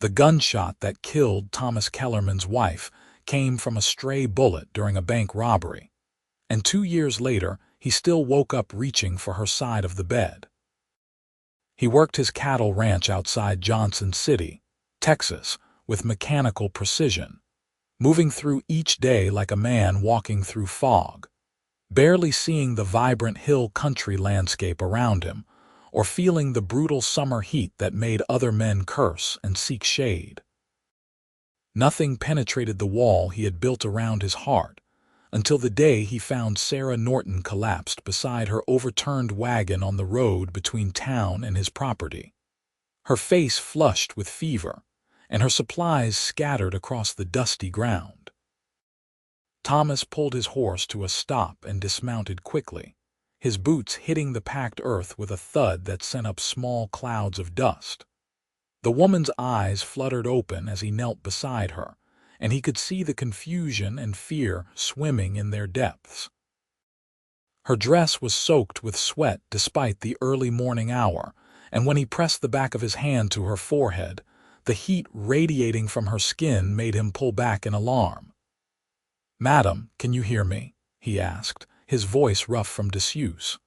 The gunshot that killed Thomas Kellerman's wife came from a stray bullet during a bank robbery, and 2 years later he still woke up reaching for her side of the bed. He worked his cattle ranch outside Johnson City, Texas, with mechanical precision, moving through each day like a man walking through fog, barely seeing the vibrant hill country landscape around him, or feeling the brutal summer heat that made other men curse and seek shade. Nothing penetrated the wall he had built around his heart, until the day he found Sarah Norton collapsed beside her overturned wagon on the road between town and his property. Her face flushed with fever, and her supplies scattered across the dusty ground. Thomas pulled his horse to a stop and dismounted quickly, his boots hitting the packed earth with a thud that sent up small clouds of dust. The woman's eyes fluttered open as he knelt beside her, and he could see the confusion and fear swimming in their depths. Her dress was soaked with sweat despite the early morning hour, and when he pressed the back of his hand to her forehead, the heat radiating from her skin made him pull back in alarm. "Madam, can you hear me?" he asked, his voice rough from disuse.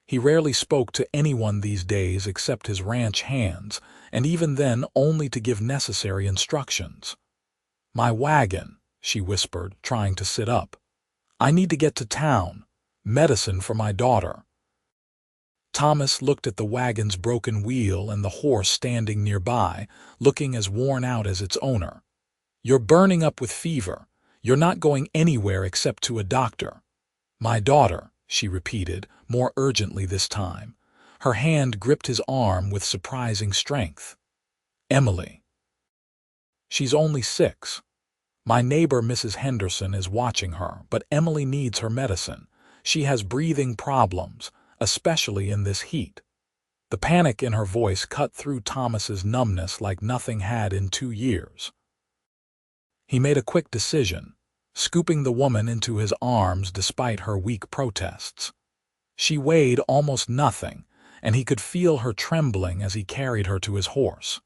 He rarely spoke to anyone these days except his ranch hands, and even then only to give necessary instructions. "My wagon," she whispered, trying to sit up. "I need to get to town. Medicine for my daughter." Thomas looked at the wagon's broken wheel and the horse standing nearby, looking as worn out as its owner. "You're burning up with fever. You're not going anywhere except to a doctor." "My daughter," she repeated, more urgently this time. Her hand gripped his arm with surprising strength. "Emily. She's only 6. My neighbor Mrs. Henderson is watching her, but Emily needs her medicine. She has breathing problems, especially in this heat." The panic in her voice cut through Thomas's numbness like nothing had in 2 years. He made a quick decision, scooping the woman into his arms despite her weak protests. She weighed almost nothing, and he could feel her trembling as he carried her to his horse.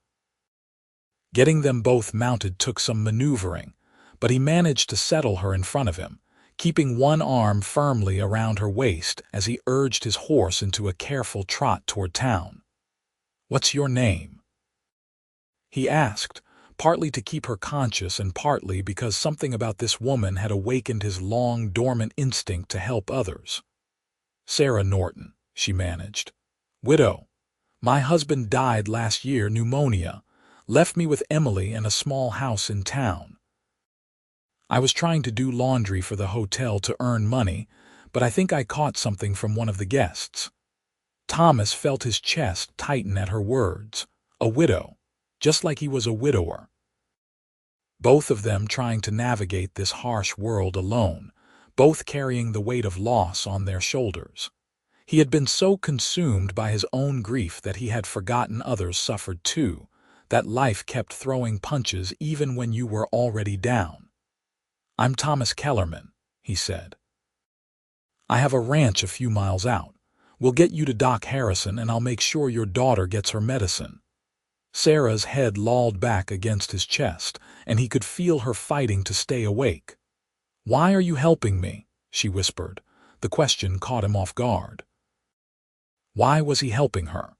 Getting them both mounted took some maneuvering, but he managed to settle her in front of him, keeping one arm firmly around her waist as he urged his horse into a careful trot toward town. "What's your name?" he asked, partly to keep her conscious and partly because something about this woman had awakened his long dormant instinct to help others. "Sarah Norton," she managed. "Widow. My husband died last year, pneumonia. Left me with Emily and a small house in town. I was trying to do laundry for the hotel to earn money, but I think I caught something from one of the guests." Thomas felt his chest tighten at her words. A widow, just like he was a widower. Both of them trying to navigate this harsh world alone, both carrying the weight of loss on their shoulders. He had been so consumed by his own grief that he had forgotten others suffered too, that life kept throwing punches even when you were already down. "I'm Thomas Kellerman," he said. "I have a ranch a few miles out. We'll get you to Doc Harrison and I'll make sure your daughter gets her medicine." Sarah's head lolled back against his chest, and he could feel her fighting to stay awake. "Why are you helping me?" she whispered. The question caught him off guard. Why was he helping her?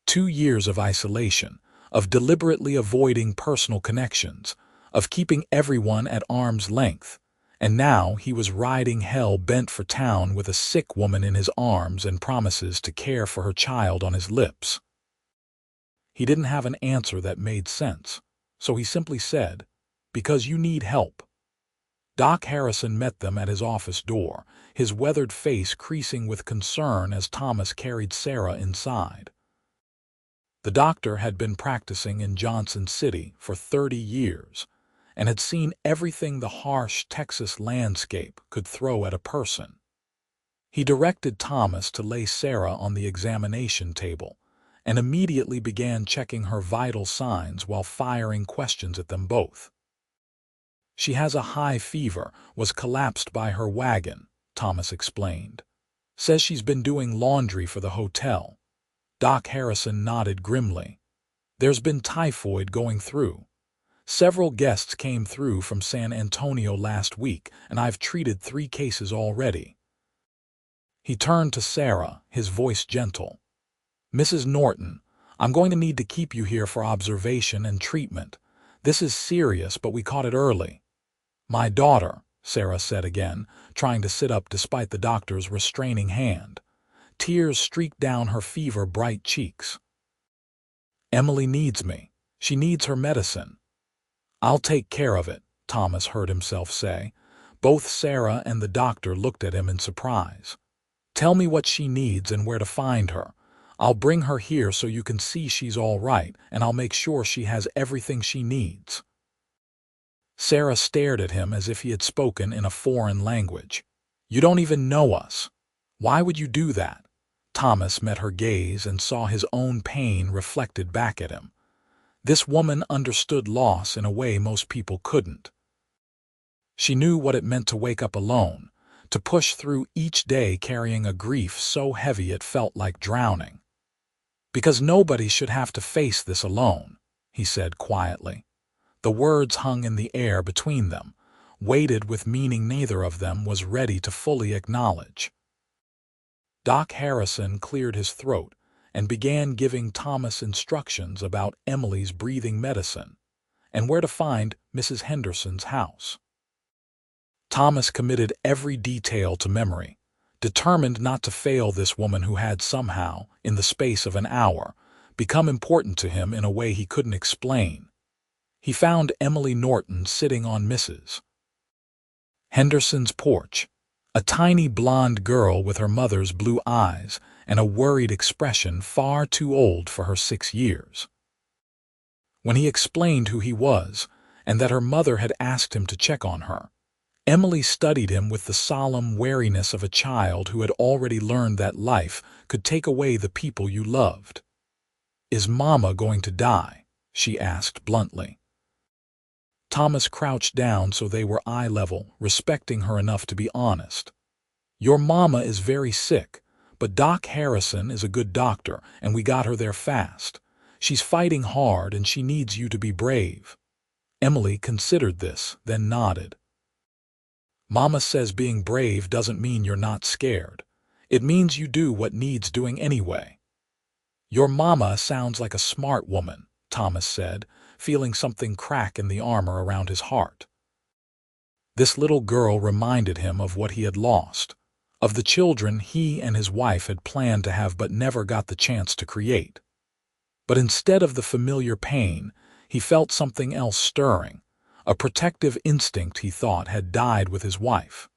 2 years of isolation, of deliberately avoiding personal connections, of keeping everyone at arm's length, and now he was riding hell bent for town with a sick woman in his arms and promises to care for her child on his lips. He didn't have an answer that made sense, so he simply said, "Because you need help." Doc Harrison met them at his office door, his weathered face creasing with concern as Thomas carried Sarah inside. The doctor had been practicing in Johnson City for 30 years and had seen everything the harsh Texas landscape could throw at a person. He directed Thomas to lay Sarah on the examination table and immediately began checking her vital signs while firing questions at them both. "She has a high fever, was collapsed by her wagon," Thomas explained. "Says she's been doing laundry for the hotel." Doc Harrison nodded grimly. There's been typhoid going through. Several guests came through from San Antonio last week, and I've treated 3 cases already." He turned to Sarah, his voice gentle. "Mrs. Norton, I'm going to need to keep you here for observation and treatment. This is serious, but we caught it early." "My daughter," Sarah said again, trying to sit up despite the doctor's restraining hand. Tears streaked down her fever-bright cheeks. "Emily needs me. She needs her medicine." "I'll take care of it," Thomas heard himself say. Both Sarah and the doctor looked at him in surprise. "Tell me what she needs and where to find her. I'll bring her here so you can see she's all right, and I'll make sure she has everything she needs." Sarah stared at him as if he had spoken in a foreign language. "You don't even know us. Why would you do that?" Thomas met her gaze and saw his own pain reflected back at him. This woman understood loss in a way most people couldn't. She knew what it meant to wake up alone, to push through each day carrying a grief so heavy it felt like drowning. "Because nobody should have to face this alone," he said quietly. The words hung in the air between them, weighted with meaning neither of them was ready to fully acknowledge. Doc Harrison cleared his throat and began giving Thomas instructions about Emily's breathing medicine and where to find Mrs. Henderson's house. Thomas committed every detail to memory, determined not to fail this woman who had somehow, in the space of an hour, become important to him in a way he couldn't explain. He found Emily Norton sitting on Mrs. Henderson's porch, a tiny blonde girl with her mother's blue eyes and a worried expression far too old for her 6 years. When he explained who he was and that her mother had asked him to check on her, Emily studied him with the solemn wariness of a child who had already learned that life could take away the people you loved. "Is Mama going to die?" she asked bluntly. Thomas crouched down so they were eye level, respecting her enough to be honest. "Your mama is very sick, but Doc Harrison is a good doctor, and we got her there fast. She's fighting hard, and she needs you to be brave." Emily considered this, then nodded. "Mama says being brave doesn't mean you're not scared. It means you do what needs doing anyway." "Your mama sounds like a smart woman," Thomas said, feeling something crack in the armor around his heart. This little girl reminded him of what he had lost, of the children he and his wife had planned to have but never got the chance to create. But instead of the familiar pain, he felt something else stirring, a protective instinct he thought had died with his wife.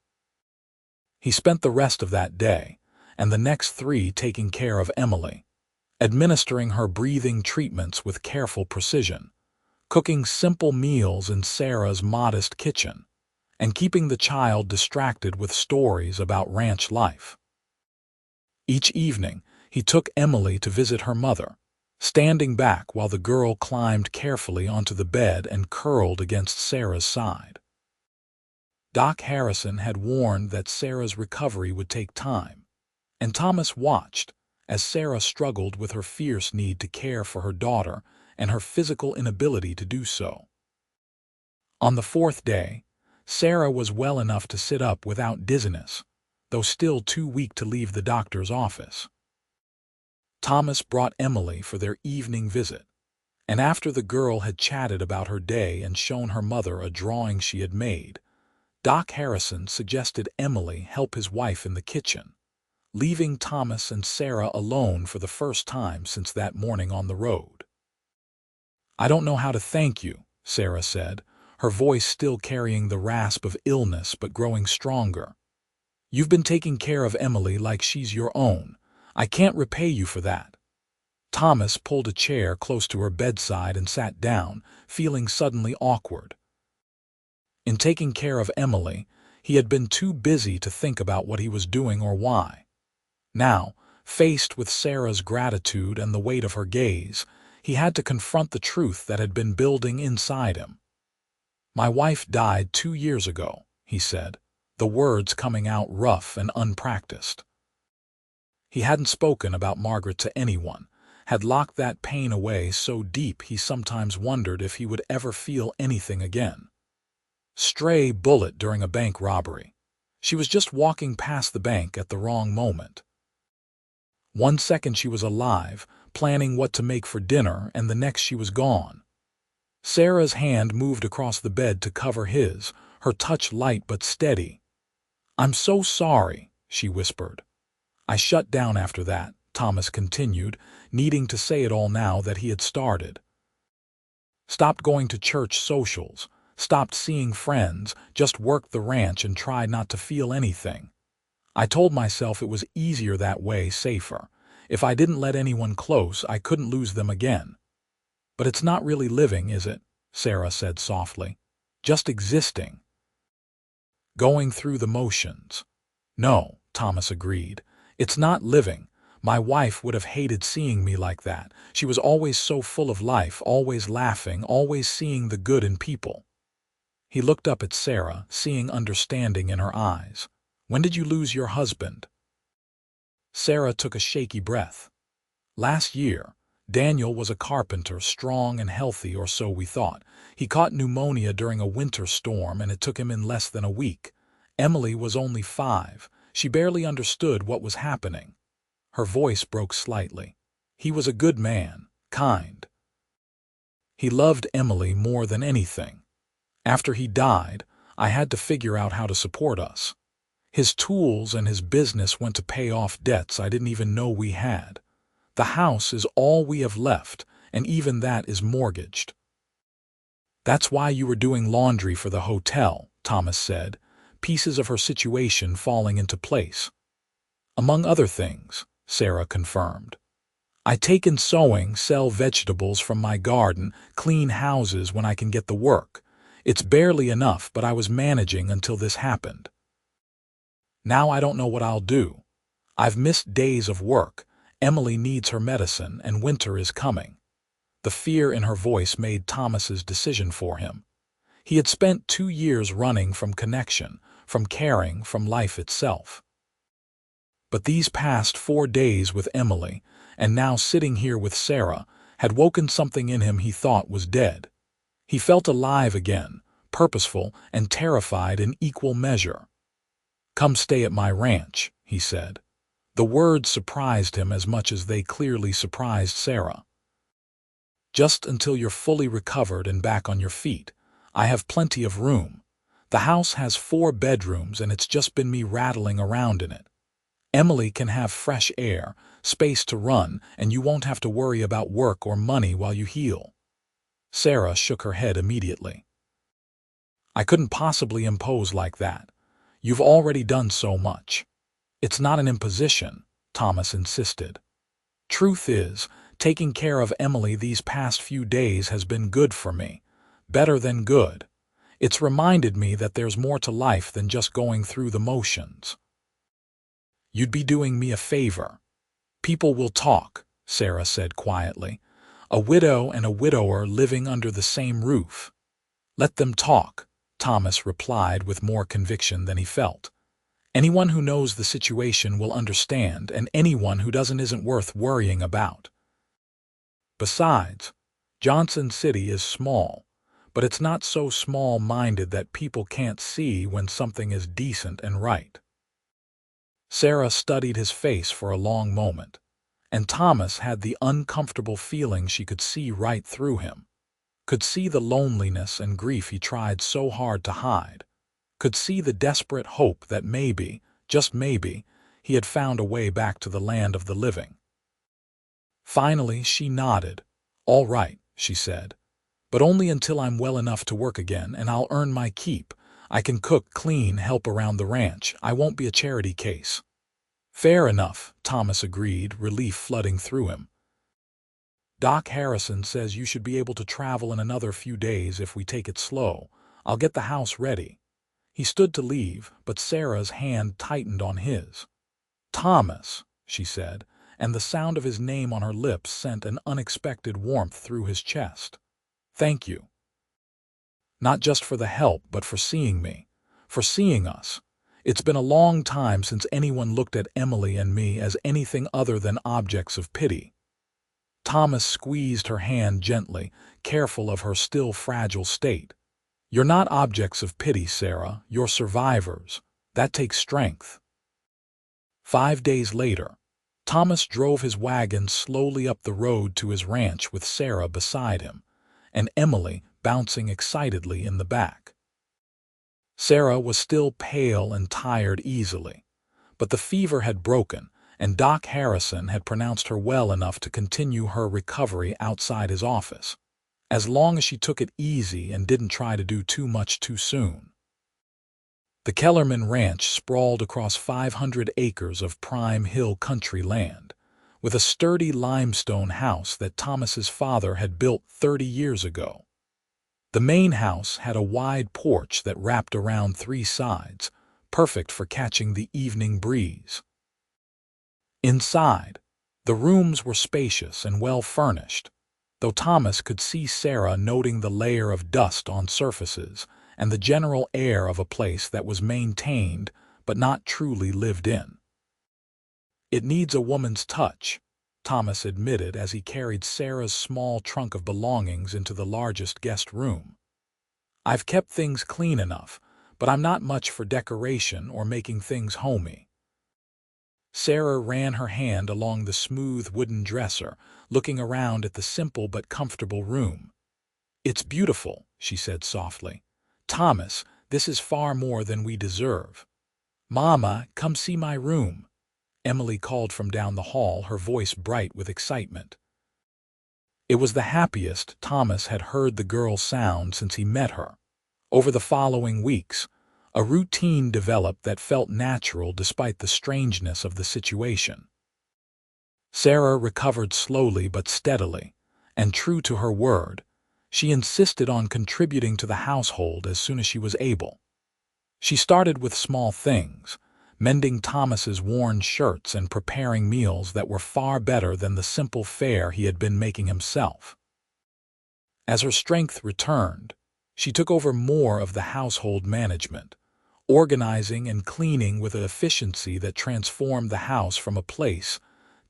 He spent the rest of that day, and the next 3 taking care of Emily, administering her breathing treatments with careful precision, cooking simple meals in Sarah's modest kitchen, and keeping the child distracted with stories about ranch life. Each evening, he took Emily to visit her mother, standing back while the girl climbed carefully onto the bed and curled against Sarah's side. Doc Harrison had warned that Sarah's recovery would take time, and Thomas watched as Sarah struggled with her fierce need to care for her daughter and her physical inability to do so. On the 4th day, Sarah was well enough to sit up without dizziness, though still too weak to leave the doctor's office. Thomas brought Emily for their evening visit, and after the girl had chatted about her day and shown her mother a drawing she had made, Doc Harrison suggested Emily help his wife in the kitchen, leaving Thomas and Sarah alone for the first time since that morning on the road. "I don't know how to thank you," Sarah said, her voice still carrying the rasp of illness but growing stronger. "You've been taking care of Emily like she's your own. I can't repay you for that." Thomas pulled a chair close to her bedside and sat down, feeling suddenly awkward. In taking care of Emily, he had been too busy to think about what he was doing or why. Now, faced with Sarah's gratitude and the weight of her gaze, he had to confront the truth that had been building inside him. "My wife died 2 years ago," he said, the words coming out rough and unpracticed. He hadn't spoken about Margaret to anyone, had locked that pain away so deep he sometimes wondered if he would ever feel anything again. Stray bullet during a bank robbery. She was just walking past the bank at the wrong moment. 1 second she was alive, planning what to make for dinner, and the next she was gone. Sarah's hand moved across the bed to cover his, her touch light but steady. "I'm so sorry," she whispered. "I shut down after that," Thomas continued, needing to say it all now that he had started. "Stopped going to church socials, stopped seeing friends, just worked the ranch and tried not to feel anything. I told myself it was easier that way, safer. If I didn't let anyone close, I couldn't lose them again." "But it's not really living, is it?" Sarah said softly. "Just existing. Going through the motions." "No," Thomas agreed. "It's not living. My wife would have hated seeing me like that. She was always so full of life, always laughing, always seeing the good in people." He looked up at Sarah, seeing understanding in her eyes. "When did you lose your husband?" Sarah took a shaky breath. "Last year. Daniel was a carpenter, strong and healthy, or so we thought. He caught pneumonia during a winter storm, and it took him in less than a week. Emily was only 5. She barely understood what was happening." Her voice broke slightly. "He was a good man, kind. He loved Emily more than anything. After he died, I had to figure out how to support us. His tools and his business went to pay off debts I didn't even know we had. The house is all we have left, and even that is mortgaged." "That's why you were doing laundry for the hotel," Thomas said, pieces of her situation falling into place. "Among other things," Sarah confirmed. "I take in sewing, sell vegetables from my garden, clean houses when I can get the work. It's barely enough, but I was managing until this happened. Now I don't know what I'll do. I've missed days of work. Emily needs her medicine, and winter is coming." The fear in her voice made Thomas's decision for him. He had spent 2 years running from connection, from caring, from life itself. But these past 4 days with Emily, and now sitting here with Sarah, had woken something in him he thought was dead. He felt alive again, purposeful and terrified in equal measure. "Come stay at my ranch," he said. The words surprised him as much as they clearly surprised Sarah. "Just until you're fully recovered and back on your feet. I have plenty of room. The house has 4 bedrooms, and it's just been me rattling around in it. Emily can have fresh air, space to run, and you won't have to worry about work or money while you heal." Sarah shook her head immediately. "I couldn't possibly impose like that. You've already done so much." "It's not an imposition," Thomas insisted. "Truth is, taking care of Emily these past few days has been good for me. Better than good. It's reminded me that there's more to life than just going through the motions." "You'd be doing me a favor." "People will talk," Sarah said quietly. "A widow and a widower living under the same roof." "Let them talk," Thomas replied with more conviction than he felt. "Anyone who knows the situation will understand, and anyone who doesn't isn't worth worrying about. Besides, Johnson City is small, but it's not so small-minded that people can't see when something is decent and right." Sarah studied his face for a long moment, and Thomas had the uncomfortable feeling she could see right through him, could see the loneliness and grief he tried so hard to hide, could see the desperate hope that maybe, just maybe, he had found a way back to the land of the living. Finally, she nodded. "All right," she said, "but only until I'm well enough to work again, and I'll earn my keep. I can cook, clean, help around the ranch. I won't be a charity case." "Fair enough," Thomas agreed, relief flooding through him. "Doc Harrison says you should be able to travel in another few days if we take it slow. I'll get the house ready." He stood to leave, but Sarah's hand tightened on his. "Thomas," she said, and the sound of his name on her lips sent an unexpected warmth through his chest. "Thank you. Not just for the help, but for seeing me, for seeing us. It's been a long time since anyone looked at Emily and me as anything other than objects of pity." Thomas squeezed her hand gently, careful of her still fragile state. "You're not objects of pity, Sarah. You're survivors. That takes strength." 5 days later, Thomas drove his wagon slowly up the road to his ranch with Sarah beside him, and Emily bouncing excitedly in the back. Sarah was still pale and tired easily, but the fever had broken, and Doc Harrison had pronounced her well enough to continue her recovery outside his office, as long as she took it easy and didn't try to do too much too soon. The Kellerman ranch sprawled across 500 acres of prime hill country land, with a sturdy limestone house that Thomas's father had built 30 years ago. The main house had a wide porch that wrapped around 3 sides, perfect for catching the evening breeze. Inside, the rooms were spacious and well furnished, though Thomas could see Sarah noting the layer of dust on surfaces and the general air of a place that was maintained but not truly lived in. "It needs a woman's touch," Thomas admitted as he carried Sarah's small trunk of belongings into the largest guest room. "I've kept things clean enough, but I'm not much for decoration or making things homey." Sarah ran her hand along the smooth wooden dresser, looking around at the simple but comfortable room. "It's beautiful," she said softly. "Thomas, this is far more than we deserve." "Mama, come see my room," Emily called from down the hall, her voice bright with excitement. It was the happiest Thomas had heard the girl sound since he met her. Over the following weeks, a routine developed that felt natural despite the strangeness of the situation. Sarah recovered slowly but steadily, and true to her word, she insisted on contributing to the household as soon as she was able. She started with small things, mending Thomas's worn shirts and preparing meals that were far better than the simple fare he had been making himself. As her strength returned, she took over more of the household management, organizing and cleaning with an efficiency that transformed the house from a place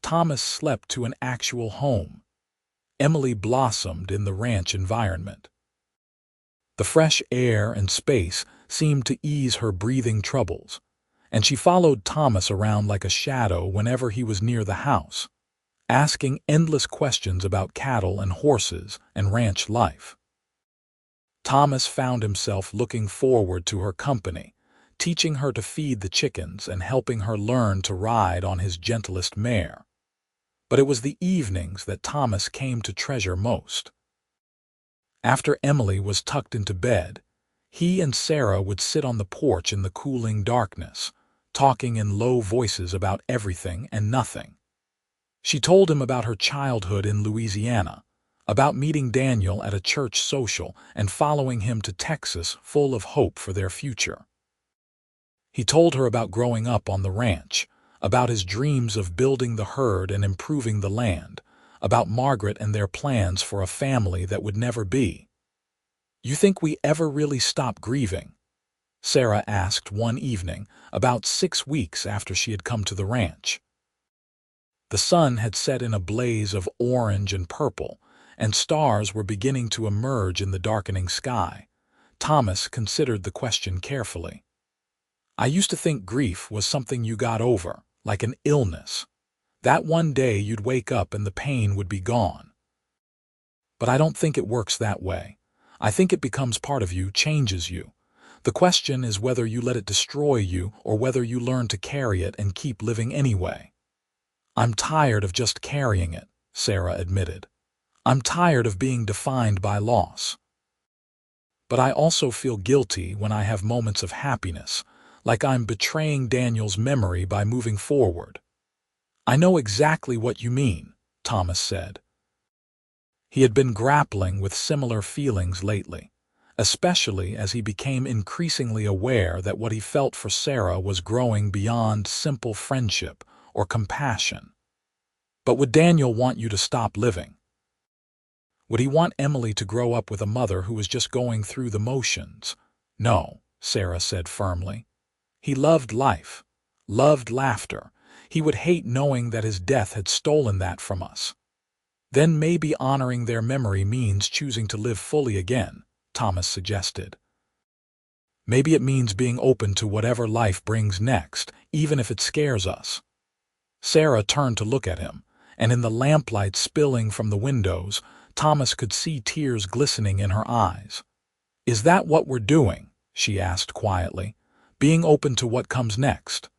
Thomas slept to an actual home. Emily blossomed in the ranch environment. The fresh air and space seemed to ease her breathing troubles, and she followed Thomas around like a shadow whenever he was near the house, asking endless questions about cattle and horses and ranch life. Thomas found himself looking forward to her company, teaching her to feed the chickens and helping her learn to ride on his gentlest mare. But it was the evenings that Thomas came to treasure most. After Emily was tucked into bed, he and Sarah would sit on the porch in the cooling darkness, talking in low voices about everything and nothing. She told him about her childhood in Louisiana, about meeting Daniel at a church social and following him to Texas full of hope for their future. He told her about growing up on the ranch, about his dreams of building the herd and improving the land, about Margaret and their plans for a family that would never be. "You think we ever really stop grieving?" Sarah asked one evening, about 6 weeks after she had come to the ranch. The sun had set in a blaze of orange and purple, and stars were beginning to emerge in the darkening sky. Thomas considered the question carefully. "I used to think grief was something you got over, like an illness. That one day you'd wake up and the pain would be gone. But I don't think it works that way. I think it becomes part of you, changes you. The question is whether you let it destroy you or whether you learn to carry it and keep living anyway." "I'm tired of just carrying it," Sarah admitted. "I'm tired of being defined by loss. But I also feel guilty when I have moments of happiness, like I'm betraying Daniel's memory by moving forward." "I know exactly what you mean," Thomas said. He had been grappling with similar feelings lately, especially as he became increasingly aware that what he felt for Sarah was growing beyond simple friendship or compassion. But would Daniel want you to stop living? Would he want Emily to grow up with a mother who was just going through the motions? "No," Sarah said firmly. "He loved life, loved laughter. He would hate knowing that his death had stolen that from us." Then maybe honoring their memory means choosing to live fully again, Thomas suggested. Maybe it means being open to whatever life brings next, even if it scares us. Sarah turned to look at him, and in the lamplight spilling from the windows, Thomas could see tears glistening in her eyes. "Is that what we're doing?" she asked quietly. "Being open to what comes next?"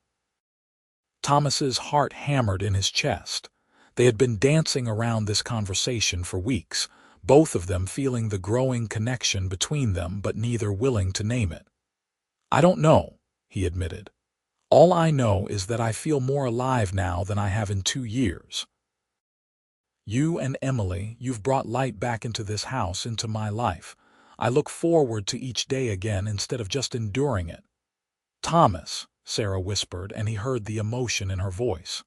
Thomas's heart hammered in his chest. They had been dancing around this conversation for weeks, both of them feeling the growing connection between them but neither willing to name it. "I don't know," he admitted. "All I know is that I feel more alive now than I have in 2 years. You and Emily, you've brought light back into this house, into my life. I look forward to each day again instead of just enduring it." "Thomas," Sarah whispered, and he heard the emotion in her voice.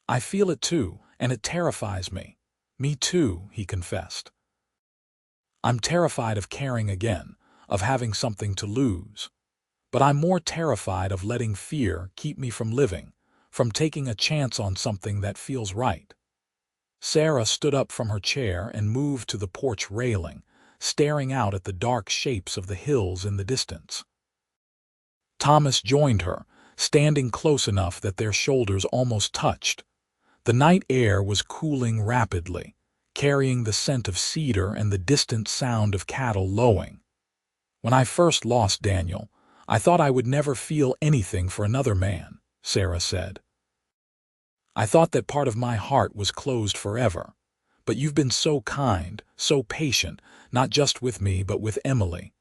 "I feel it too, and it terrifies me." "Me too," he confessed. "I'm terrified of caring again, of having something to lose. But I'm more terrified of letting fear keep me from living, from taking a chance on something that feels right." Sarah stood up from her chair and moved to the porch railing, staring out at the dark shapes of the hills in the distance. Thomas joined her, standing close enough that their shoulders almost touched. The night air was cooling rapidly, carrying the scent of cedar and the distant sound of cattle lowing. "When I first lost Daniel, I thought I would never feel anything for another man," Sarah said. "I thought that part of my heart was closed forever. But you've been so kind, so patient, not just with me but with Emily.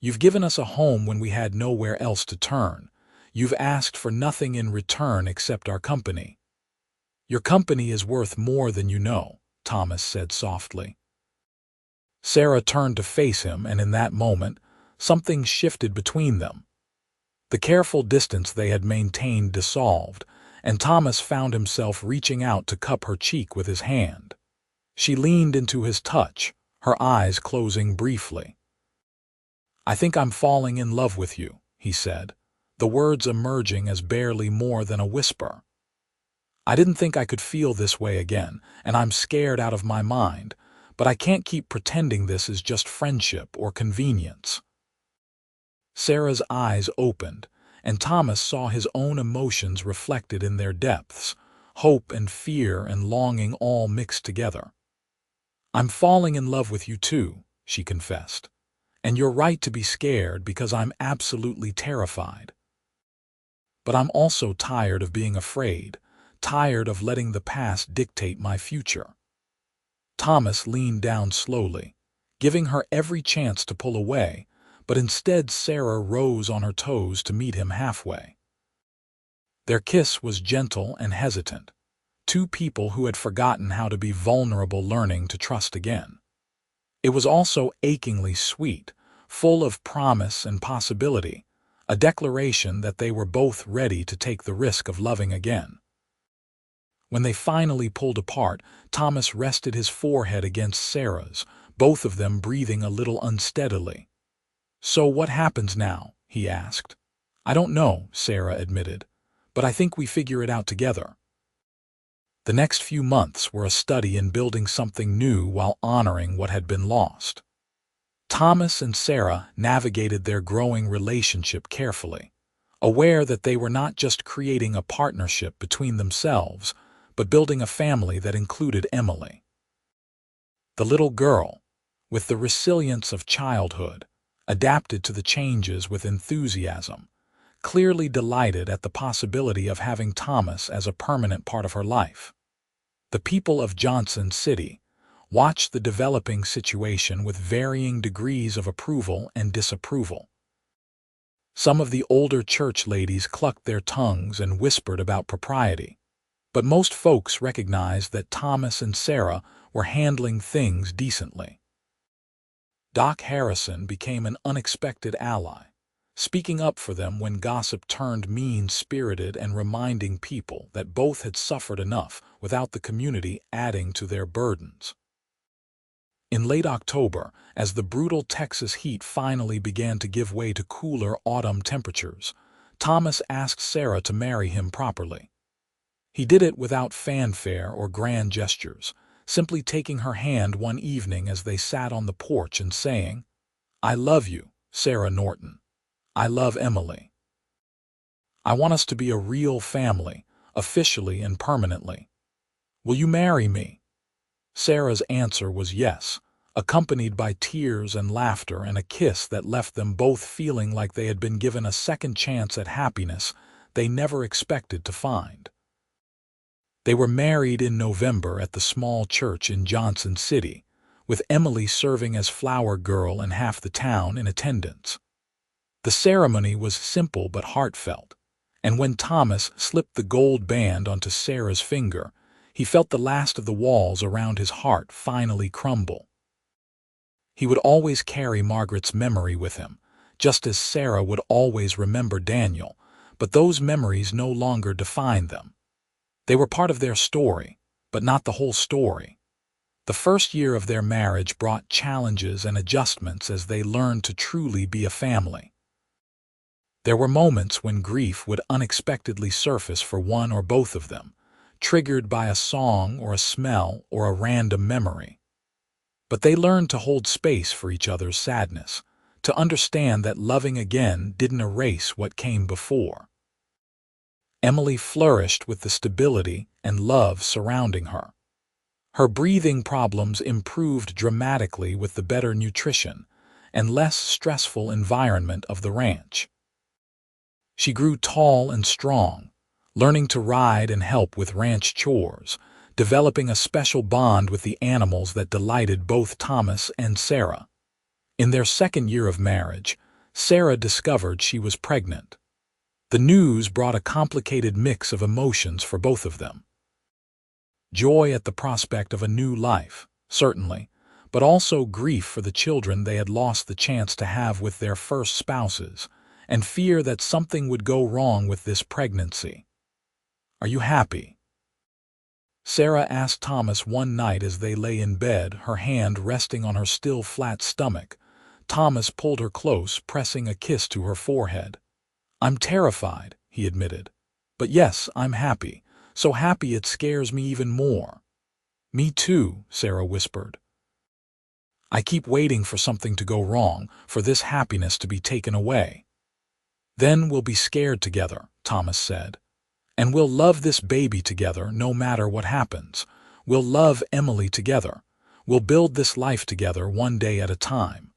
You've given us a home when we had nowhere else to turn. You've asked for nothing in return except our company." "Your company is worth more than you know," Thomas said softly. Sarah turned to face him, and in that moment, something shifted between them. The careful distance they had maintained dissolved, and Thomas found himself reaching out to cup her cheek with his hand. She leaned into his touch, her eyes closing briefly. "I think I'm falling in love with you," he said, the words emerging as barely more than a whisper. "I didn't think I could feel this way again, and I'm scared out of my mind, but I can't keep pretending this is just friendship or convenience." Sarah's eyes opened, and Thomas saw his own emotions reflected in their depths, hope and fear and longing all mixed together. "I'm falling in love with you too," she confessed. "And you're right to be scared because I'm absolutely terrified. But I'm also tired of being afraid, tired of letting the past dictate my future." Thomas leaned down slowly, giving her every chance to pull away, but instead Sarah rose on her toes to meet him halfway. Their kiss was gentle and hesitant, two people who had forgotten how to be vulnerable learning to trust again. It was also achingly sweet, full of promise and possibility, a declaration that they were both ready to take the risk of loving again. When they finally pulled apart, Thomas rested his forehead against Sarah's, both of them breathing a little unsteadily. "So what happens now?" he asked. "I don't know," Sarah admitted, "but I think we figure it out together." The next few months were a study in building something new while honoring what had been lost. Thomas and Sarah navigated their growing relationship carefully, aware that they were not just creating a partnership between themselves, but building a family that included Emily. The little girl, with the resilience of childhood, adapted to the changes with enthusiasm, clearly delighted at the possibility of having Thomas as a permanent part of her life. The people of Johnson City watched the developing situation with varying degrees of approval and disapproval. Some of the older church ladies clucked their tongues and whispered about propriety, but most folks recognized that Thomas and Sarah were handling things decently. Doc Harrison became an unexpected ally, speaking up for them when gossip turned mean-spirited and reminding people that both had suffered enough without the community adding to their burdens. In late October, as the brutal Texas heat finally began to give way to cooler autumn temperatures, Thomas asked Sarah to marry him properly. He did it without fanfare or grand gestures, simply taking her hand one evening as they sat on the porch and saying, "I love you, Sarah Norton. I love Emily. I want us to be a real family, officially and permanently. Will you marry me?" Sarah's answer was yes, accompanied by tears and laughter and a kiss that left them both feeling like they had been given a second chance at happiness they never expected to find. They were married in November at the small church in Johnson City, with Emily serving as flower girl and half the town in attendance. The ceremony was simple but heartfelt, and when Thomas slipped the gold band onto Sarah's finger, he felt the last of the walls around his heart finally crumble. He would always carry Margaret's memory with him, just as Sarah would always remember Daniel, but those memories no longer defined them. They were part of their story, but not the whole story. The first year of their marriage brought challenges and adjustments as they learned to truly be a family. There were moments when grief would unexpectedly surface for one or both of them, triggered by a song or a smell or a random memory. But they learned to hold space for each other's sadness, to understand that loving again didn't erase what came before. Emily flourished with the stability and love surrounding her. Her breathing problems improved dramatically with the better nutrition and less stressful environment of the ranch. She grew tall and strong, learning to ride and help with ranch chores, developing a special bond with the animals that delighted both Thomas and Sarah. In their second year of marriage, Sarah discovered she was pregnant. The news brought a complicated mix of emotions for both of them. Joy at the prospect of a new life, certainly, but also grief for the children they had lost the chance to have with their first spouses, and fear that something would go wrong with this pregnancy. "Are you happy?" Sarah asked Thomas one night as they lay in bed, her hand resting on her still flat stomach. Thomas pulled her close, pressing a kiss to her forehead. "I'm terrified," he admitted. "But yes, I'm happy. So happy it scares me even more." "Me too," Sarah whispered. "I keep waiting for something to go wrong, for this happiness to be taken away." "Then we'll be scared together," Thomas said. "And we'll love this baby together no matter what happens. We'll love Emily together. We'll build this life together one day at a time."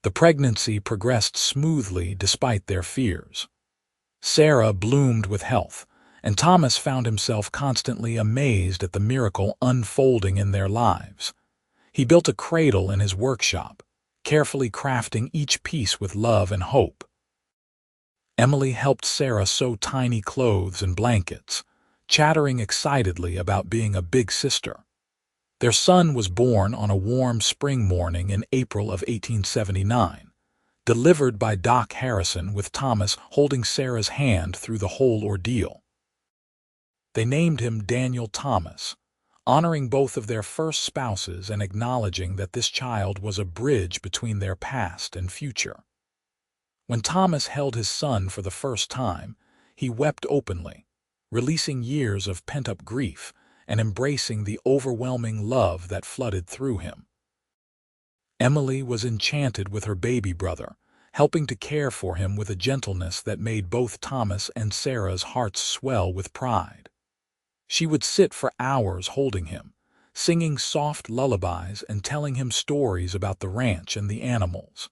The pregnancy progressed smoothly despite their fears. Sarah bloomed with health, and Thomas found himself constantly amazed at the miracle unfolding in their lives. He built a cradle in his workshop, carefully crafting each piece with love and hope. Emily helped Sarah sew tiny clothes and blankets, chattering excitedly about being a big sister. Their son was born on a warm spring morning in April of 1879, delivered by Doc Harrison, with Thomas holding Sarah's hand through the whole ordeal. They named him Daniel Thomas, honoring both of their first spouses and acknowledging that this child was a bridge between their past and future. When Thomas held his son for the first time, he wept openly, releasing years of pent-up grief and embracing the overwhelming love that flooded through him. Emily was enchanted with her baby brother, helping to care for him with a gentleness that made both Thomas and Sarah's hearts swell with pride. She would sit for hours holding him, singing soft lullabies and telling him stories about the ranch and the animals.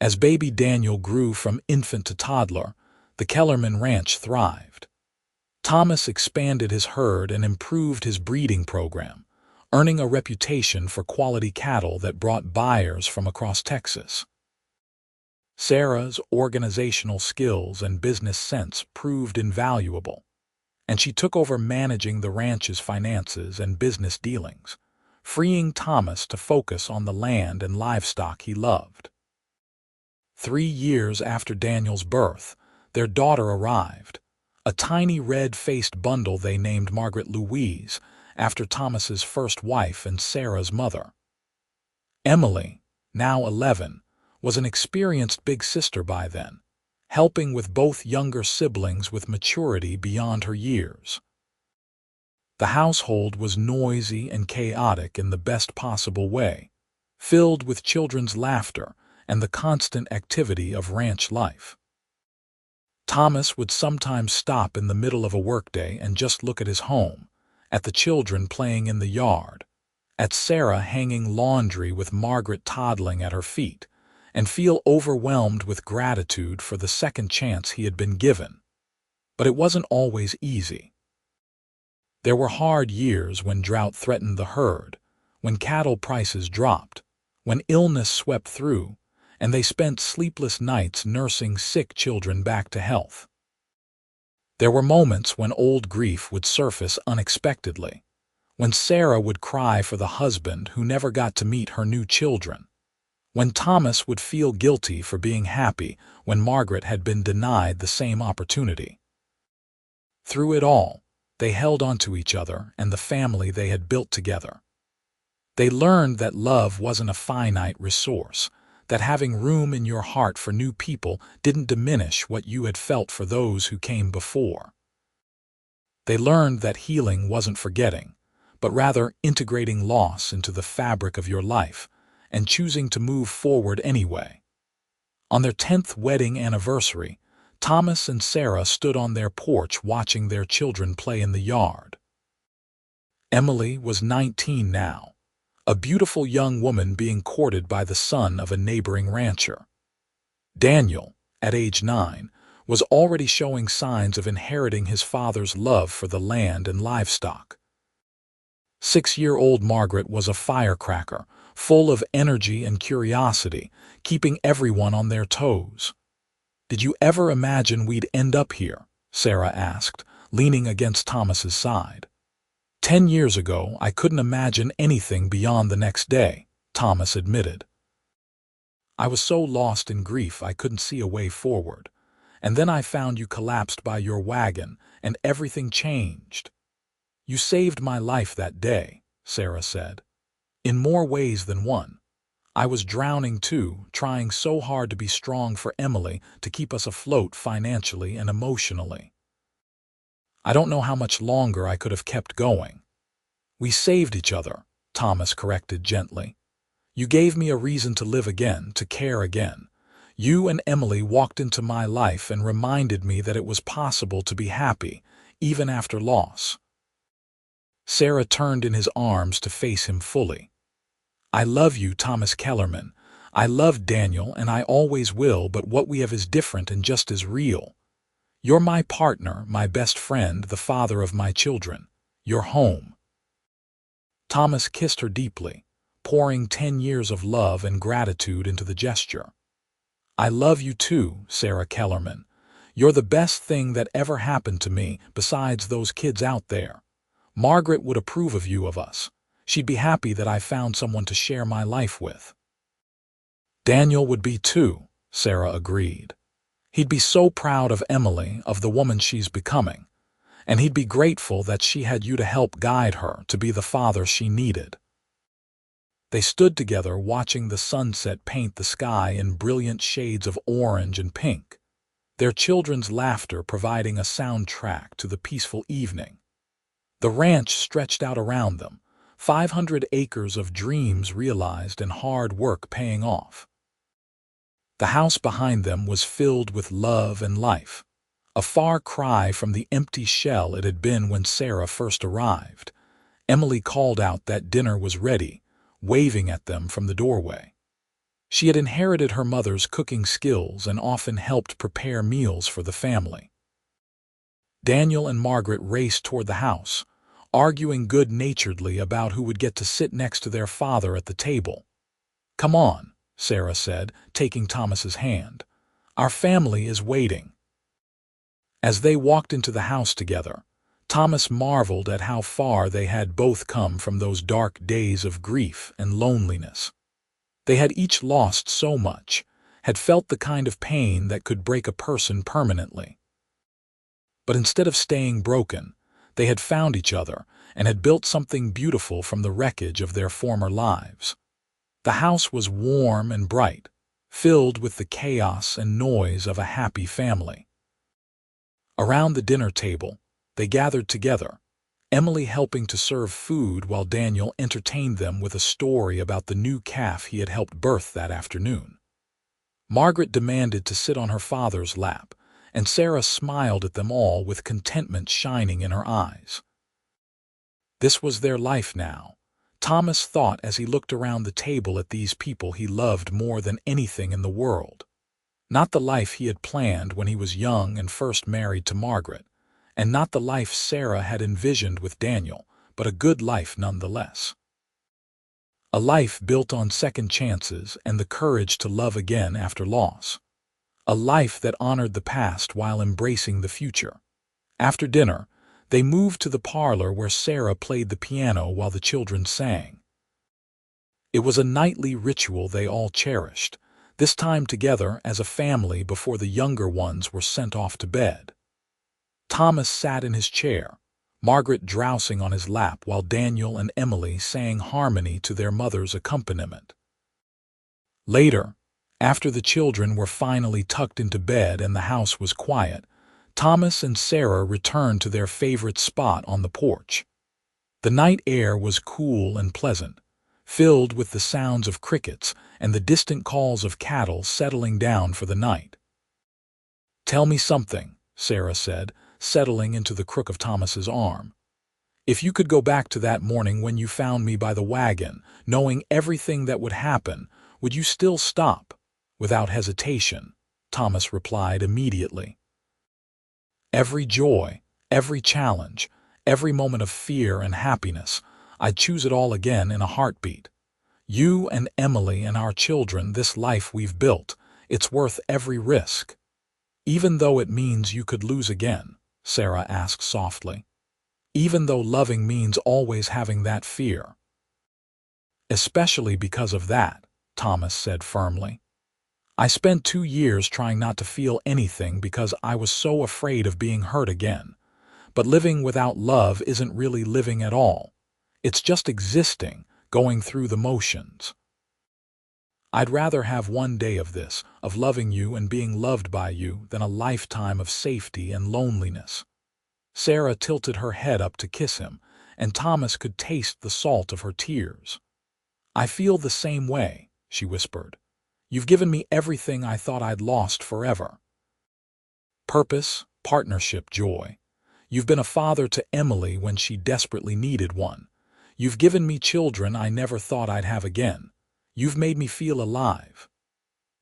As baby Daniel grew from infant to toddler, the Kellerman ranch thrived. Thomas expanded his herd and improved his breeding program, earning a reputation for quality cattle that brought buyers from across Texas. Sarah's organizational skills and business sense proved invaluable, and she took over managing the ranch's finances and business dealings, freeing Thomas to focus on the land and livestock he loved. 3 years after Daniel's birth, their daughter arrived, a tiny red-faced bundle they named Margaret Louise, after Thomas's first wife and Sarah's mother. Emily, now 11, was an experienced big sister by then, helping with both younger siblings with maturity beyond her years. The household was noisy and chaotic in the best possible way, filled with children's laughter and the constant activity of ranch life. Thomas would sometimes stop in the middle of a workday and just look at his home, at the children playing in the yard, at Sarah hanging laundry with Margaret toddling at her feet, and feel overwhelmed with gratitude for the second chance he had been given. But it wasn't always easy. There were hard years when drought threatened the herd, when cattle prices dropped, when illness swept through, and they spent sleepless nights nursing sick children back to health. There were moments when old grief would surface unexpectedly, when Sarah would cry for the husband who never got to meet her new children, when Thomas would feel guilty for being happy when Margaret had been denied the same opportunity. Through it all, they held on to each other and the family they had built together. They learned that love wasn't a finite resource, that having room in your heart for new people didn't diminish what you had felt for those who came before. They learned that healing wasn't forgetting, but rather integrating loss into the fabric of your life and choosing to move forward anyway. On their 10th wedding anniversary, Thomas and Sarah stood on their porch watching their children play in the yard. Emily was 19 now, a beautiful young woman being courted by the son of a neighboring rancher. Daniel, at age 9, was already showing signs of inheriting his father's love for the land and livestock. 6-year-old Margaret was a firecracker, full of energy and curiosity, keeping everyone on their toes. "Did you ever imagine we'd end up here?" Sarah asked, leaning against Thomas's side. 10 years ago, I couldn't imagine anything beyond the next day," Thomas admitted. "I was so lost in grief I couldn't see a way forward. And then I found you collapsed by your wagon, and everything changed." "You saved my life that day," Sarah said. "In more ways than one. I was drowning too, trying so hard to be strong for Emily, to keep us afloat financially and emotionally. I don't know how much longer I could have kept going." "We saved each other," Thomas corrected gently. "You gave me a reason to live again, to care again. You and Emily walked into my life and reminded me that it was possible to be happy, even after loss." Sarah turned in his arms to face him fully. "I love you, Thomas Kellerman. I love Daniel, and I always will, but what we have is different and just as real. You're my partner, my best friend, the father of my children. Your home." Thomas kissed her deeply, pouring 10 years of love and gratitude into the gesture. "I love you too, Sarah Kellerman. You're the best thing that ever happened to me besides those kids out there. Margaret would approve of you, of us. She'd be happy that I found someone to share my life with." "Daniel would be too," Sarah agreed. "He'd be so proud of Emily, of the woman she's becoming. And he'd be grateful that she had you to help guide her, to be the father she needed." They stood together watching the sunset paint the sky in brilliant shades of orange and pink, their children's laughter providing a soundtrack to the peaceful evening. The ranch stretched out around them, 500 acres of dreams realized and hard work paying off. The house behind them was filled with love and life, a far cry from the empty shell it had been when Sarah first arrived. Emily called out that dinner was ready, waving at them from the doorway. She had inherited her mother's cooking skills and often helped prepare meals for the family. Daniel and Margaret raced toward the house, arguing good-naturedly about who would get to sit next to their father at the table. "Come on," Sarah said, taking Thomas's hand. "Our family is waiting." As they walked into the house together, Thomas marveled at how far they had both come from those dark days of grief and loneliness. They had each lost so much, had felt the kind of pain that could break a person permanently. But instead of staying broken, they had found each other and had built something beautiful from the wreckage of their former lives. The house was warm and bright, filled with the chaos and noise of a happy family. Around the dinner table, they gathered together, Emily helping to serve food while Daniel entertained them with a story about the new calf he had helped birth that afternoon. Margaret demanded to sit on her father's lap, and Sarah smiled at them all with contentment shining in her eyes. This was their life now, Thomas thought as he looked around the table at these people he loved more than anything in the world. Not the life he had planned when he was young and first married to Margaret, and not the life Sarah had envisioned with Daniel, but a good life nonetheless. A life built on second chances and the courage to love again after loss. A life that honored the past while embracing the future. After dinner, they moved to the parlor where Sarah played the piano while the children sang. It was a nightly ritual they all cherished, this time together as a family before the younger ones were sent off to bed. Thomas sat in his chair, Margaret drowsing on his lap while Daniel and Emily sang harmony to their mother's accompaniment. Later, after the children were finally tucked into bed and the house was quiet, Thomas and Sarah returned to their favorite spot on the porch. The night air was cool and pleasant, filled with the sounds of crickets and the distant calls of cattle settling down for the night. "Tell me something," Sarah said, settling into the crook of Thomas's arm. "If you could go back to that morning when you found me by the wagon, knowing everything that would happen, would you still stop?" "Without hesitation," Thomas replied immediately. "Every joy, every challenge, every moment of fear and happiness, I'd choose it all again in a heartbeat. You and Emily and our children, this life we've built, it's worth every risk." "Even though it means you could lose again?" Sarah asked softly. "Even though loving means always having that fear?" "Especially because of that," Thomas said firmly. "I spent 2 years trying not to feel anything because I was so afraid of being hurt again. But living without love isn't really living at all. It's just existing, going through the motions. I'd rather have one day of this, of loving you and being loved by you, than a lifetime of safety and loneliness." Sarah tilted her head up to kiss him, and Thomas could taste the salt of her tears. "I feel the same way," she whispered. "You've given me everything I thought I'd lost forever. Purpose, partnership, joy. You've been a father to Emily when she desperately needed one. You've given me children I never thought I'd have again. You've made me feel alive."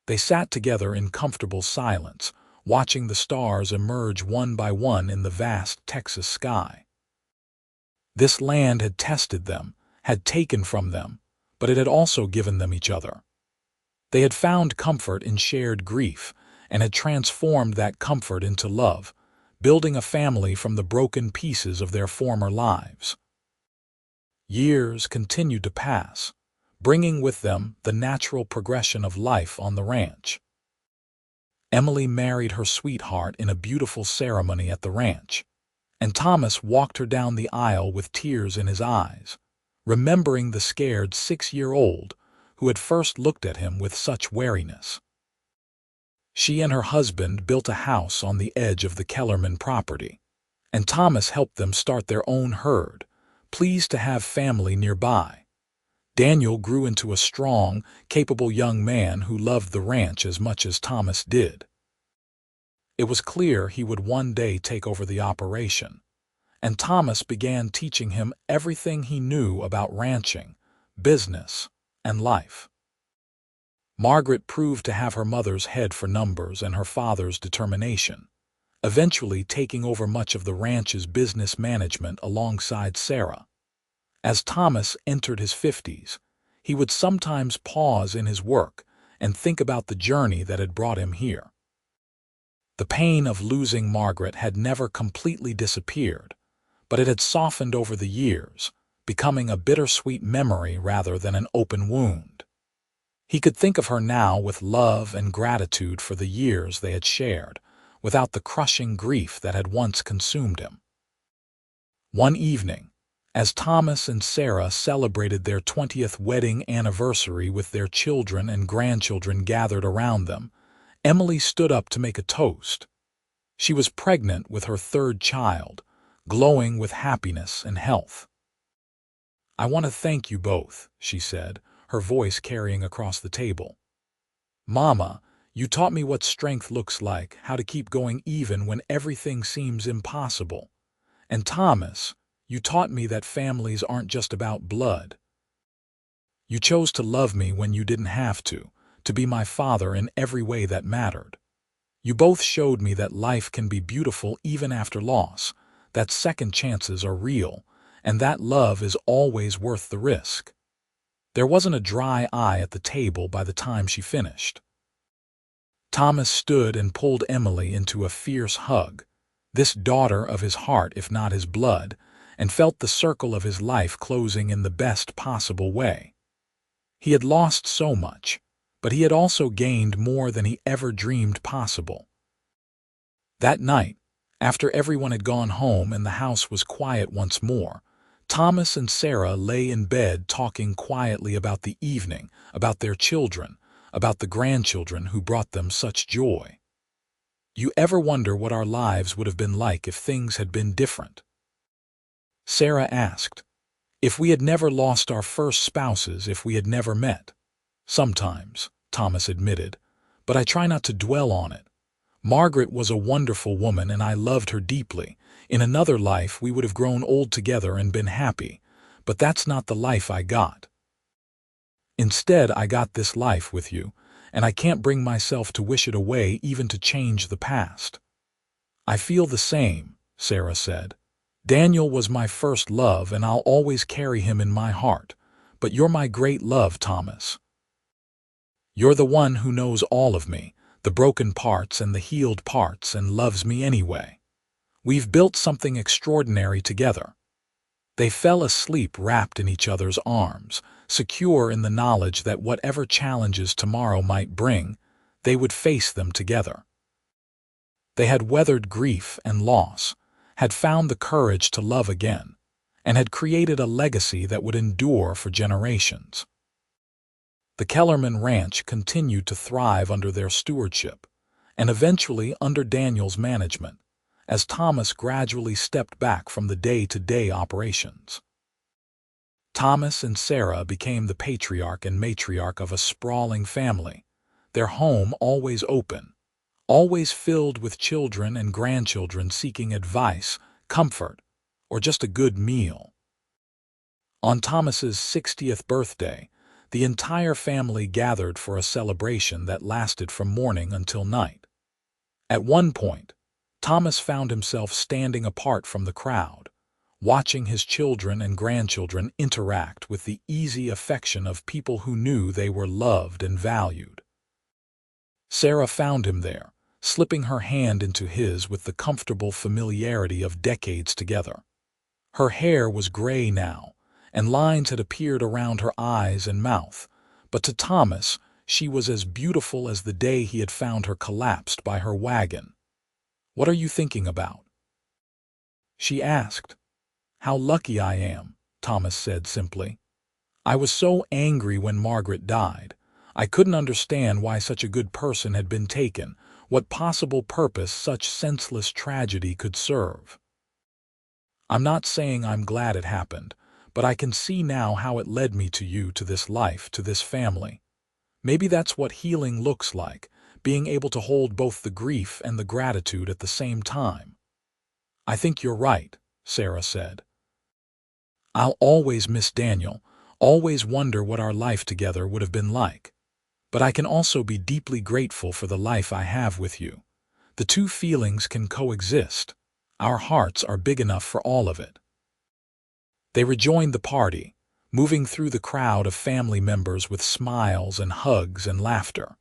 They sat together in comfortable silence, watching the stars emerge one by one in the vast Texas sky. This land had tested them, had taken from them, but it had also given them each other. They had found comfort in shared grief, and had transformed that comfort into love, building a family from the broken pieces of their former lives. Years continued to pass, bringing with them the natural progression of life on the ranch. Emily married her sweetheart in a beautiful ceremony at the ranch, and Thomas walked her down the aisle with tears in his eyes, remembering the scared 6-year-old who had first looked at him with such wariness. She and her husband built a house on the edge of the Kellerman property, and Thomas helped them start their own herd, pleased to have family nearby. Daniel grew into a strong, capable young man who loved the ranch as much as Thomas did. It was clear he would one day take over the operation, and Thomas began teaching him everything he knew about ranching, business, and life. Margaret proved to have her mother's head for numbers and her father's determination, eventually taking over much of the ranch's business management alongside Sarah. As Thomas entered his 50s, he would sometimes pause in his work and think about the journey that had brought him here. The pain of losing Margaret had never completely disappeared, but it had softened over the years, becoming a bittersweet memory rather than an open wound. He could think of her now with love and gratitude for the years they had shared, without the crushing grief that had once consumed him. One evening, as Thomas and Sarah celebrated their 20th wedding anniversary with their children and grandchildren gathered around them, Emily stood up to make a toast. She was pregnant with her 3rd child, glowing with happiness and health. "I want to thank you both," she said, her voice carrying across the table. "Mama, you taught me what strength looks like, how to keep going even when everything seems impossible. And Thomas, you taught me that families aren't just about blood. You chose to love me when you didn't have to be my father in every way that mattered. You both showed me that life can be beautiful even after loss, that second chances are real, and that love is always worth the risk." There wasn't a dry eye at the table by the time she finished. Thomas stood and pulled Emily into a fierce hug, this daughter of his heart if not his blood, and felt the circle of his life closing in the best possible way. He had lost so much, but he had also gained more than he ever dreamed possible. That night, after everyone had gone home and the house was quiet once more, Thomas and Sarah lay in bed talking quietly about the evening, about their children, about the grandchildren who brought them such joy. "You ever wonder what our lives would have been like if things had been different?" Sarah asked. "If we had never lost our first spouses, if we had never met?" "Sometimes," Thomas admitted, "but I try not to dwell on it. Margaret was a wonderful woman and I loved her deeply. In another life we would have grown old together and been happy, but that's not the life I got. Instead, I got this life with you, and I can't bring myself to wish it away, even to change the past." "I feel the same," Sarah said. "Daniel was my first love and I'll always carry him in my heart, but you're my great love, Thomas. You're the one who knows all of me, the broken parts and the healed parts, and loves me anyway. We've built something extraordinary together." They fell asleep wrapped in each other's arms, secure in the knowledge that whatever challenges tomorrow might bring, they would face them together. They had weathered grief and loss, had found the courage to love again, and had created a legacy that would endure for generations. The Kellerman ranch continued to thrive under their stewardship, and eventually under Daniel's management, as Thomas gradually stepped back from the day-to-day operations. Thomas and Sarah became the patriarch and matriarch of a sprawling family, their home always open, always filled with children and grandchildren seeking advice, comfort, or just a good meal. On Thomas's 60th birthday, the entire family gathered for a celebration that lasted from morning until night. At one point, Thomas found himself standing apart from the crowd, watching his children and grandchildren interact with the easy affection of people who knew they were loved and valued. Sarah found him there, slipping her hand into his with the comfortable familiarity of decades together. Her hair was gray now, and lines had appeared around her eyes and mouth, but to Thomas she was as beautiful as the day he had found her collapsed by her wagon. "What are you thinking about?" she asked. "How lucky I am," Thomas said simply. "I was so angry when Margaret died. I couldn't understand why such a good person had been taken, what possible purpose such senseless tragedy could serve. I'm not saying I'm glad it happened, but I can see now how it led me to you, to this life, to this family. Maybe that's what healing looks like, being able to hold both the grief and the gratitude at the same time." "I think you're right," Sarah said. "I'll always miss Daniel, always wonder what our life together would have been like. But I can also be deeply grateful for the life I have with you. The two feelings can coexist. Our hearts are big enough for all of it." They rejoined the party, moving through the crowd of family members with smiles and hugs and laughter.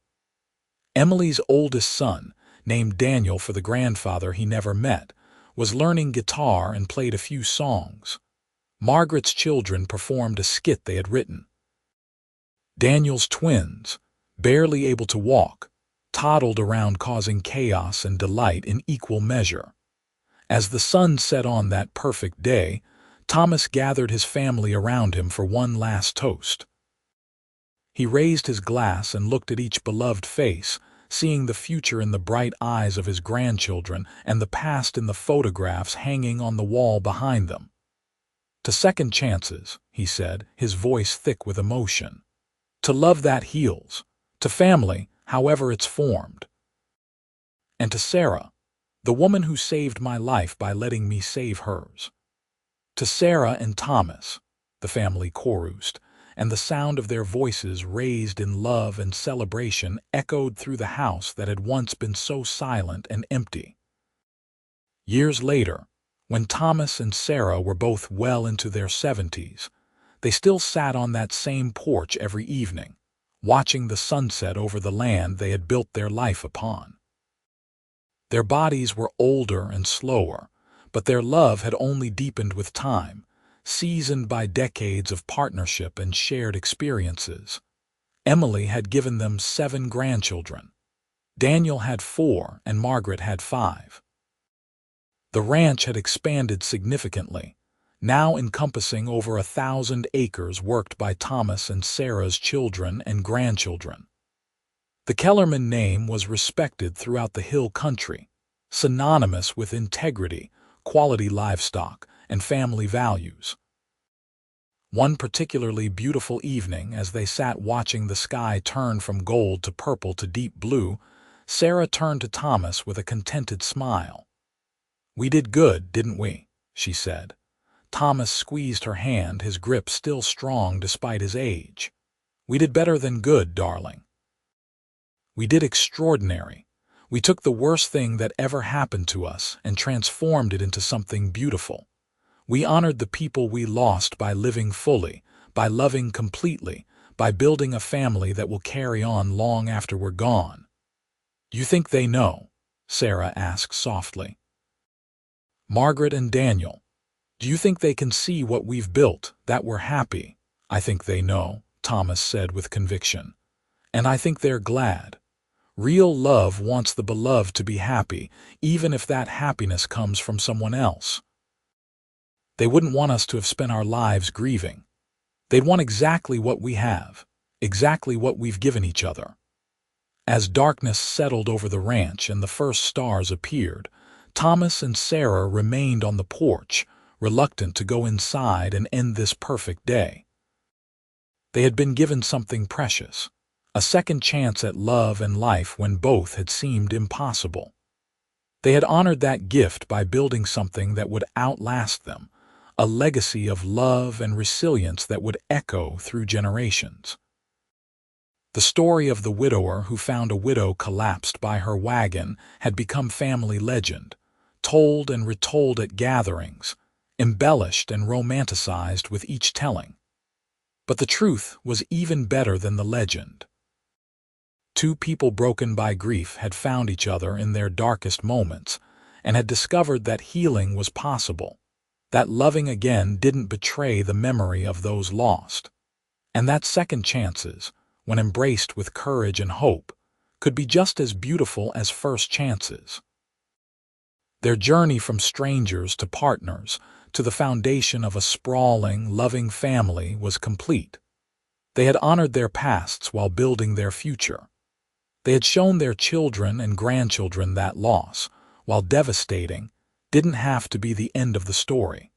Emily's oldest son, named Daniel for the grandfather he never met, was learning guitar and played a few songs. Margaret's children performed a skit they had written. Daniel's twins, barely able to walk, toddled around causing chaos and delight in equal measure. As the sun set on that perfect day, Thomas gathered his family around him for one last toast. He raised his glass and looked at each beloved face, seeing the future in the bright eyes of his grandchildren and the past in the photographs hanging on the wall behind them. To second chances, he said, his voice thick with emotion. To love that heals. To family, however it's formed. And to Sarah, the woman who saved my life by letting me save hers. To Sarah and Thomas, the family chorused, and the sound of their voices raised in love and celebration echoed through the house that had once been so silent and empty. Years later, when Thomas and Sarah were both well into their 70s, they still sat on that same porch every evening, watching the sunset over the land they had built their life upon. Their bodies were older and slower, but their love had only deepened with time, seasoned by decades of partnership and shared experiences. Emily had given them 7 grandchildren. Daniel had 4 and Margaret had 5. The ranch had expanded significantly, now encompassing over 1,000 acres worked by Thomas and Sarah's children and grandchildren. The Kellerman name was respected throughout the hill country, synonymous with integrity, quality livestock, and family values. One particularly beautiful evening, as they sat watching the sky turn from gold to purple to deep blue, Sarah turned to Thomas with a contented smile. "We did good, didn't we?" she said. Thomas squeezed her hand, his grip still strong despite his age. "We did better than good, darling. We did extraordinary. We took the worst thing that ever happened to us and transformed it into something beautiful. We honored the people we lost by living fully, by loving completely, by building a family that will carry on long after we're gone." "You think they know?" Sarah asked softly. "Margaret and Daniel, do you think they can see what we've built, that we're happy?" "I think they know," Thomas said with conviction. "And I think they're glad. Real love wants the beloved to be happy, even if that happiness comes from someone else. They wouldn't want us to have spent our lives grieving. They'd want exactly what we have, exactly what we've given each other." As darkness settled over the ranch and the first stars appeared, Thomas and Sarah remained on the porch, reluctant to go inside and end this perfect day. They had been given something precious, a second chance at love and life when both had seemed impossible. They had honored that gift by building something that would outlast them, a legacy of love and resilience that would echo through generations. The story of the widower who found a widow collapsed by her wagon had become family legend, told and retold at gatherings, embellished and romanticized with each telling. But the truth was even better than the legend. 2 people broken by grief had found each other in their darkest moments and had discovered that healing was possible, that loving again didn't betray the memory of those lost, and that second chances, when embraced with courage and hope, could be just as beautiful as first chances. Their journey from strangers to partners to the foundation of a sprawling, loving family was complete. They had honored their pasts while building their future. They had shown their children and grandchildren that loss, while devastating, didn't have to be the end of the story.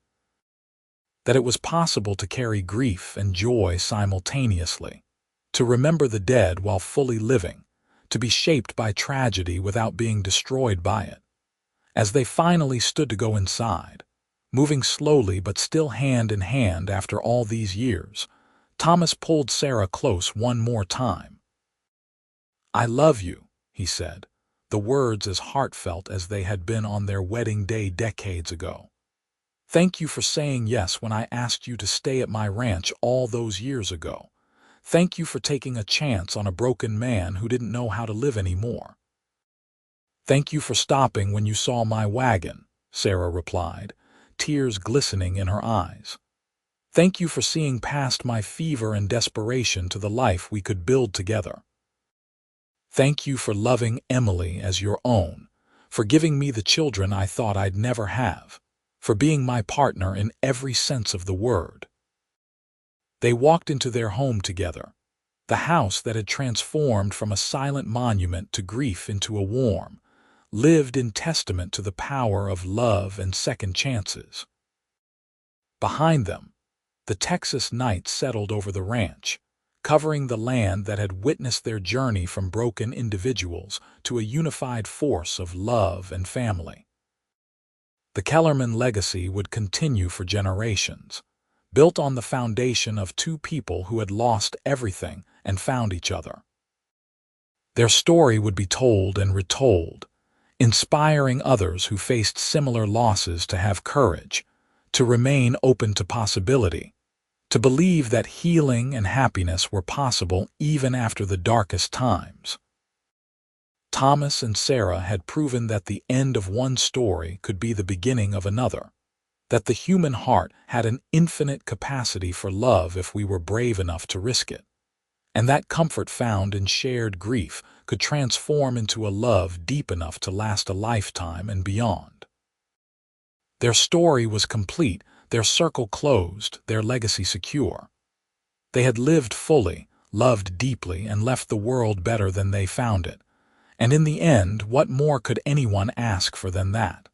That it was possible to carry grief and joy simultaneously, to remember the dead while fully living, to be shaped by tragedy without being destroyed by it. As they finally stood to go inside, moving slowly but still hand in hand after all these years, Thomas pulled Sarah close one more time. "I love you," he said, the words as heartfelt as they had been on their wedding day decades ago. "Thank you for saying yes when I asked you to stay at my ranch all those years ago. Thank you for taking a chance on a broken man who didn't know how to live anymore." "Thank you for stopping when you saw my wagon," Sarah replied, tears glistening in her eyes. "Thank you for seeing past my fever and desperation to the life we could build together. Thank you for loving Emily as your own, for giving me the children I thought I'd never have, for being my partner in every sense of the word." They walked into their home together, The house that had transformed from a silent monument to grief into a warm, lived in testament to the power of love and second chances. Behind them, the Texas night settled over the ranch, covering the land that had witnessed their journey from broken individuals to a unified force of love and family. The Kellerman legacy would continue for generations, built on the foundation of two people who had lost everything and found each other. Their story would be told and retold, inspiring others who faced similar losses to have courage, to remain open to possibility, to believe that healing and happiness were possible even after the darkest times. Thomas and Sarah had proven that the end of one story could be the beginning of another, that the human heart had an infinite capacity for love if we were brave enough to risk it, and that comfort found in shared grief could transform into a love deep enough to last a lifetime and beyond. Their story was complete, their circle closed, their legacy secure. They had lived fully, loved deeply, and left the world better than they found it. And in the end, what more could anyone ask for than that?